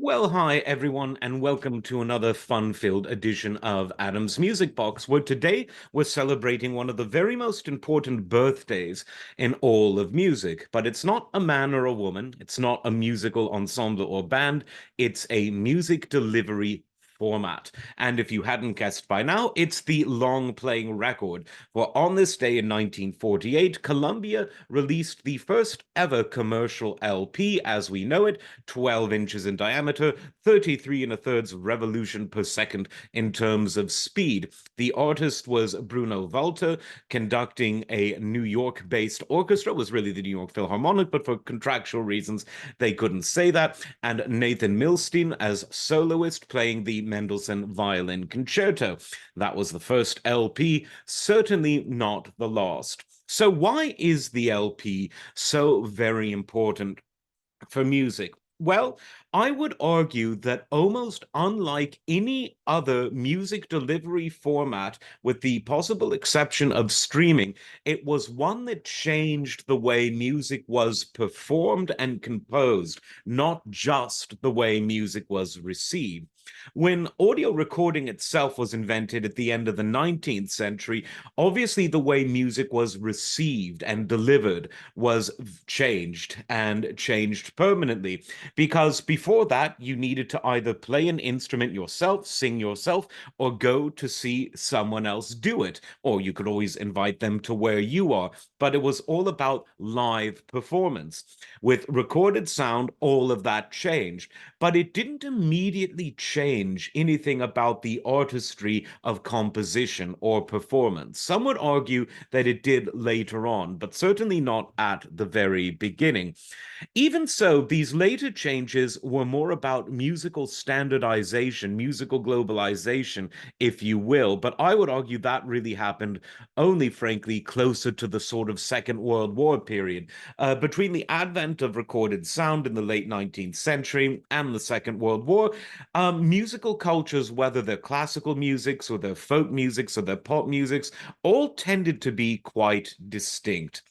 Well, hi everyone, and welcome to another fun-filled edition of Adam's Music Box, where today we're celebrating one of the very most important birthdays in all of music. But it's not a man or a woman, it's not a musical ensemble or band, it's a music delivery format. And if you hadn't guessed by now, it's the long-playing record. For on this day in 1948, Columbia released the first ever commercial LP as we know it, 12 inches in diameter, 33 and a thirds revolution per second in terms of speed. The artist was Bruno Walter, conducting a New York-based orchestra. It was really the New York Philharmonic, but for contractual reasons, they couldn't say that. And Nathan Milstein as soloist playing the Mendelssohn Violin Concerto. That was the first LP, certainly not the last. So why is the LP so very important for music? Well, I would argue that almost unlike any other music delivery format, with the possible exception of streaming, it was one that changed the way music was performed and composed, not just the way music was received. When audio recording itself was invented at the end of the 19th century, obviously the way music was received and delivered was changed and changed permanently. Because before that, you needed to either play an instrument yourself, sing yourself, or go to see someone else do it. Or you could always invite them to where you are. But it was all about live performance. With recorded sound, all of that changed. But it didn't immediately change anything about the artistry of composition or performance. Some would argue that it did later on, but certainly not at the very beginning. Even so, these later changes were more about musical standardization, musical globalization, if you will. But I would argue that really happened only, frankly, closer to the sort of Second World War period. Between the advent of recorded sound in the late 19th century and the Second World War, musical cultures, whether they're classical musics or they're folk musics or they're pop musics, all tended to be quite distinct.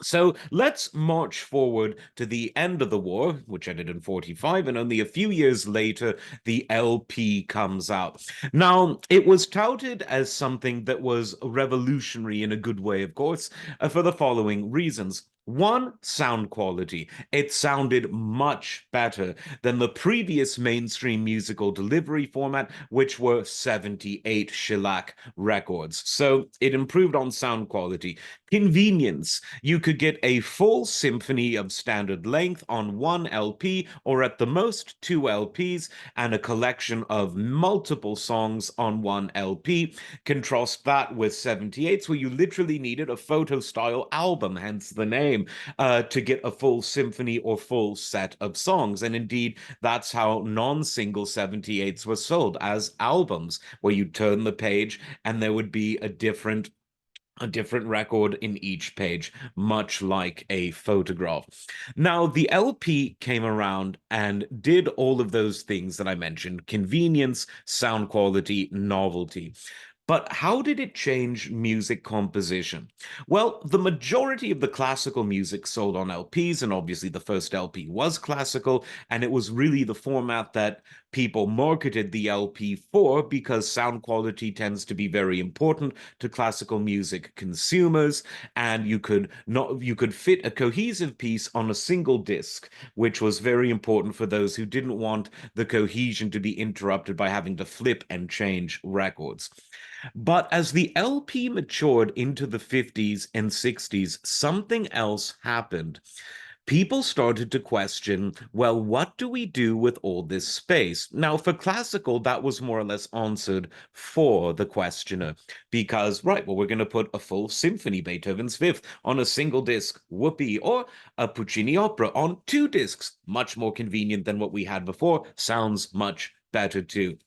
So let's march forward to the end of the war, which ended in 45, and only a few years later, the LP comes out. Now, it was touted as something that was revolutionary in a good way, of course, for the following reasons. One, sound quality. It sounded much better than the previous mainstream musical delivery format, which were 78 shellac records. So it improved on sound quality. Convenience. You could get a full symphony of standard length on one LP, or at the most two LPs, and a collection of multiple songs on one LP. Contrast that with 78s, where you literally needed a photo style album, hence the name, to get a full symphony or full set of songs. And indeed, that's how non-single 78s were sold, as albums, where you turn the page and there would be a different record in each page, much like a photograph. Now, the LP came around and did all of those things that I mentioned: convenience, sound quality, novelty. But how did it change music composition? Well, the majority of the classical music sold on LPs, and obviously the first LP was classical, and it was really the format that people marketed the LP for because sound quality tends to be very important to classical music consumers, and you could fit a cohesive piece on a single disc, which was very important for those who didn't want the cohesion to be interrupted by having to flip and change records. But as the LP matured into the 50s and 60s, something else happened. People started to question, well, what do we do with all this space? Now, for classical, that was more or less answered for the questioner, because, right, well, we're going to put a full symphony, Beethoven's Fifth, on a single disc, whoopee, or a Puccini opera on two discs, much more convenient than what we had before, sounds much better too.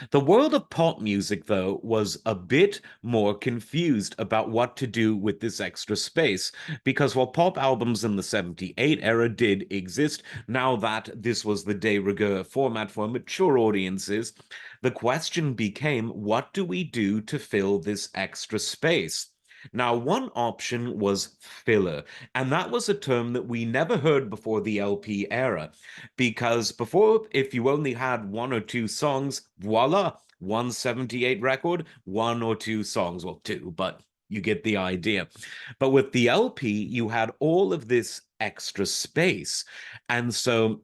The world of pop music, though, was a bit more confused about what to do with this extra space, because while pop albums in the 78 era did exist, now that this was the de rigueur format for mature audiences, the question became, what do we do to fill this extra space? Now, one option was filler, and that was a term that we never heard before the LP era, because before, if you only had one or two songs, voila, 178 record, one or two songs, well, two, but you get the idea. But with the LP, you had all of this extra space. And so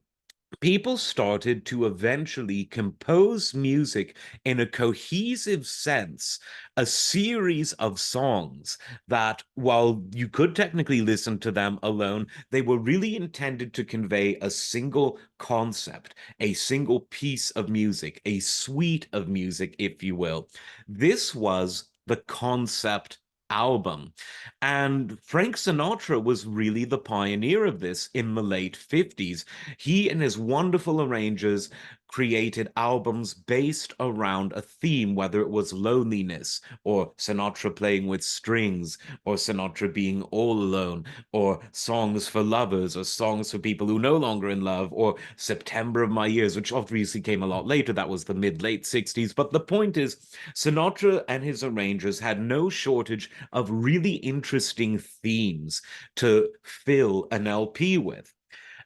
people started to eventually compose music in a cohesive sense, a series of songs that, while you could technically listen to them alone, they were really intended to convey a single concept, a single piece of music, a suite of music, if you will. This was the concept album. And Frank Sinatra was really the pioneer of this in the late 50s. He and his wonderful arrangers created albums based around a theme, whether it was loneliness, or Sinatra playing with strings, or Sinatra being all alone, or songs for lovers, or songs for people who no longer in love, or September of My Years, which obviously came a lot later. That was the mid-late 60s. But the point is, Sinatra and his arrangers had no shortage of really interesting themes to fill an LP with.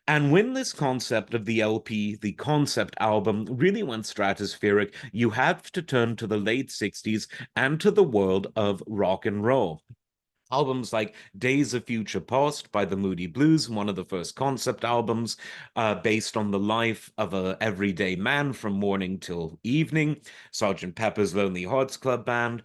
And when this concept of the LP, the concept album, really went stratospheric, you have to turn to the late 60s and to the world of rock and roll. Albums like Days of Future Past by the Moody Blues, one of the first concept albums based on the life of a everyday man from morning till evening. Sergeant Pepper's Lonely Hearts Club Band,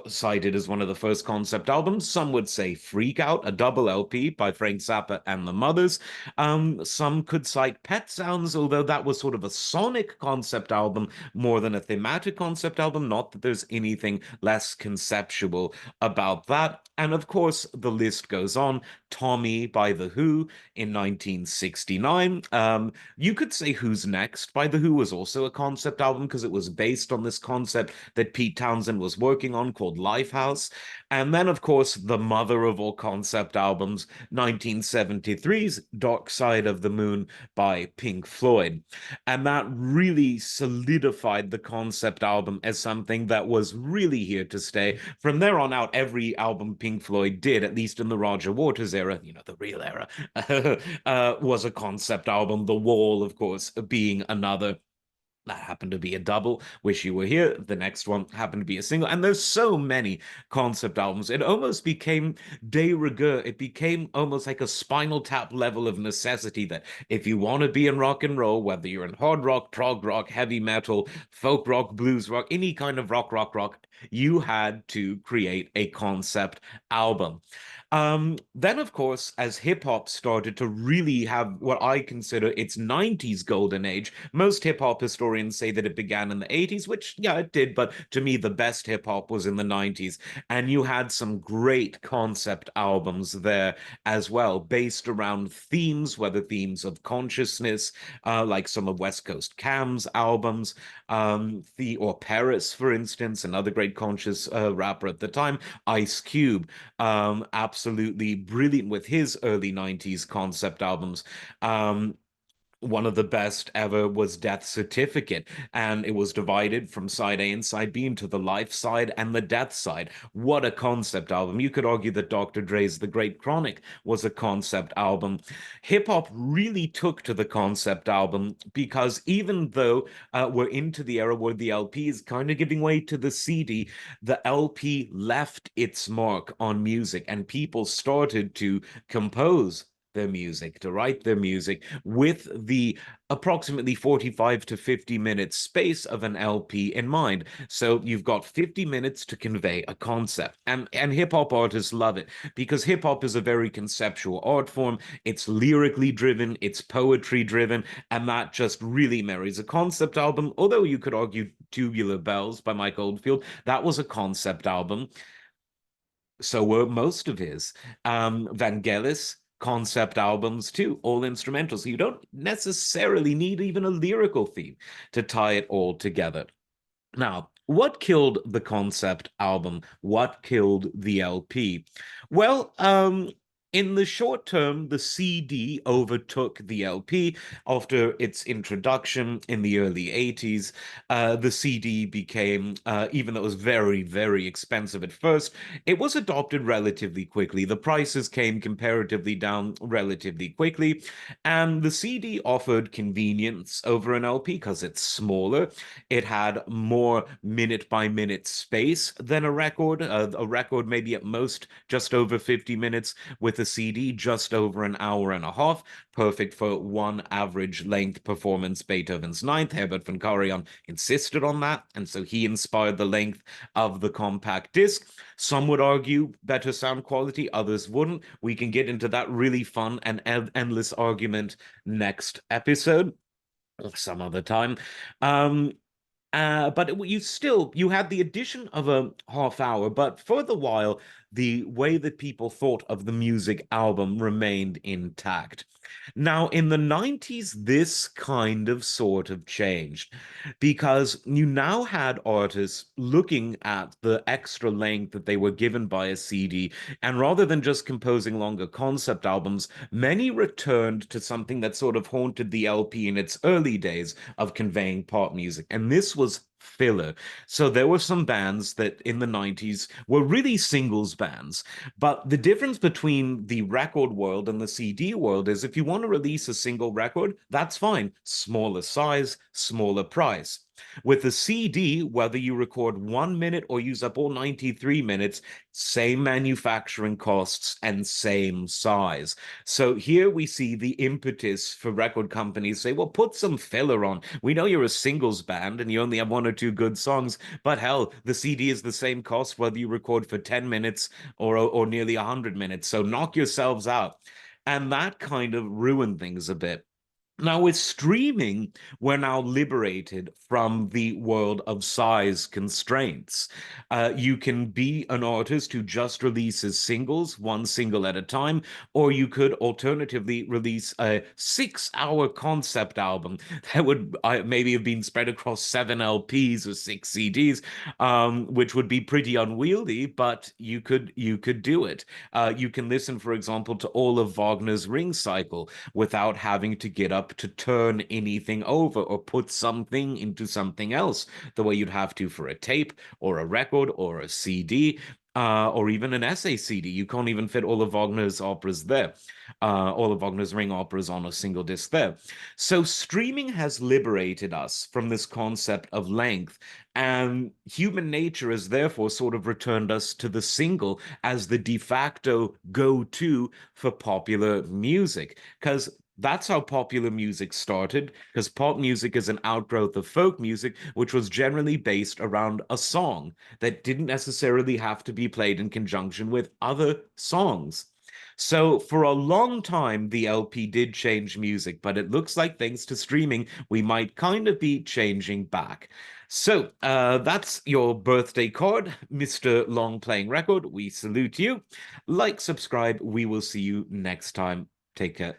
cited as one of the first concept albums. Some would say Freak Out, a double LP by Frank Zappa and the Mothers. Some could cite Pet Sounds, although that was sort of a sonic concept album more than a thematic concept album. Not that there's anything less conceptual about that. And of course, the list goes on. Tommy by The Who in 1969. You could say Who's Next by The Who was also a concept album because it was based on this concept that Pete Townsend was working on called Lifehouse. And then, of course, the mother of all concept albums, 1973's Dark Side of the Moon by Pink Floyd. And that really solidified the concept album as something that was really here to stay. From there on out, every album Pink Floyd did, at least in the Roger Waters era, you know, the real era, was a concept album. The Wall, of course, being another. That happened to be a double. Wish You Were Here. The next one happened to be a single. And there's so many concept albums. It almost became de rigueur. It became almost like a Spinal Tap level of necessity that if you want to be in rock and roll, whether you're in hard rock, prog rock, heavy metal, folk rock, blues rock, any kind of rock, you had to create a concept album. Then, of course, as hip hop started to really have what I consider its 90s golden age, most hip hop historians say that it began in the 80s, which, yeah, it did, but to me, the best hip hop was in the 90s. And you had some great concept albums there as well, based around themes, whether themes of consciousness, like some of West Coast Cam's albums, or Paris, for instance, another great conscious rapper at the time, Ice Cube, absolutely brilliant with his early 90s concept albums. One of the best ever was Death Certificate, and it was divided from side A and side B into the life side and the death side. What a concept album. You could argue that Dr. Dre's The Great Chronic was a concept album. Hip hop really took to the concept album because even though we're into the era where the LP is kind of giving way to the CD, the LP left its mark on music and people started to compose their music, to write their music with the approximately 45 to 50 minute space of an LP in mind. So you've got 50 minutes to convey a concept. And hip hop artists love it because hip hop is a very conceptual art form. It's lyrically driven, it's poetry driven, and that just really marries a concept album. Although you could argue Tubular Bells by Mike Oldfield, that was a concept album. So were most of his. Vangelis, concept albums too, all instrumentals. So you don't necessarily need even a lyrical theme to tie it all together. Now, what killed the concept album? What killed the LP? Well, In the short term, the CD overtook the LP after its introduction in the early 80s. The CD became, even though it was very, very expensive at first, it was adopted relatively quickly. The prices came comparatively down relatively quickly, and the CD offered convenience over an LP because it's smaller. It had more minute by minute space than a record. A record maybe at most just over 50 minutes, with a CD just over an hour and a half, perfect for one average length performance. Beethoven's Ninth, Herbert von Karajan insisted on that, and so he inspired the length of the compact disc. Some would argue better sound quality, others wouldn't. We can get into that really fun and endless argument next episode or some other time. But you had the addition of a half hour, but for the while, the way that people thought of the music album remained intact. Now, in the 90s, this kind of sort of changed because you now had artists looking at the extra length that they were given by a CD, and rather than just composing longer concept albums, many returned to something that sort of haunted the LP in its early days of conveying pop music. And this was filler. So there were some bands that in the 90s were really singles bands. But the difference between the record world and the CD world is if you want to release a single record, that's fine. Smaller size, smaller price. With a CD, whether you record 1 minute or use up all 93 minutes, same manufacturing costs and same size. So here we see the impetus for record companies say, well, put some filler on. We know you're a singles band and you only have one or two good songs, but hell, the CD is the same cost whether you record for 10 minutes or nearly 100 minutes. So knock yourselves out. And that kind of ruined things a bit. Now, with streaming, we're now liberated from the world of size constraints. You can be an artist who just releases singles, one single at a time, or you could alternatively release a 6 hour concept album that would maybe have been spread across 7 LPs or 6 CDs, which would be pretty unwieldy, but you could do it. You can listen, for example, to all of Wagner's Ring Cycle without having to get up to turn anything over or put something into something else the way you'd have to for a tape or a record or a CD. Or even an essay CD. You can't even fit all of Wagner's operas there, all of Wagner's Ring operas on a single disc there. So streaming has liberated us from this concept of length, and human nature has therefore sort of returned us to the single as the de facto go-to for popular music. Because that's how popular music started, because pop music is an outgrowth of folk music, which was generally based around a song that didn't necessarily have to be played in conjunction with other songs. So for a long time, the LP did change music, but it looks like thanks to streaming, we might kind of be changing back. So that's your birthday card, Mr. Long Playing Record. We salute you. Like, subscribe. We will see you next time. Take care.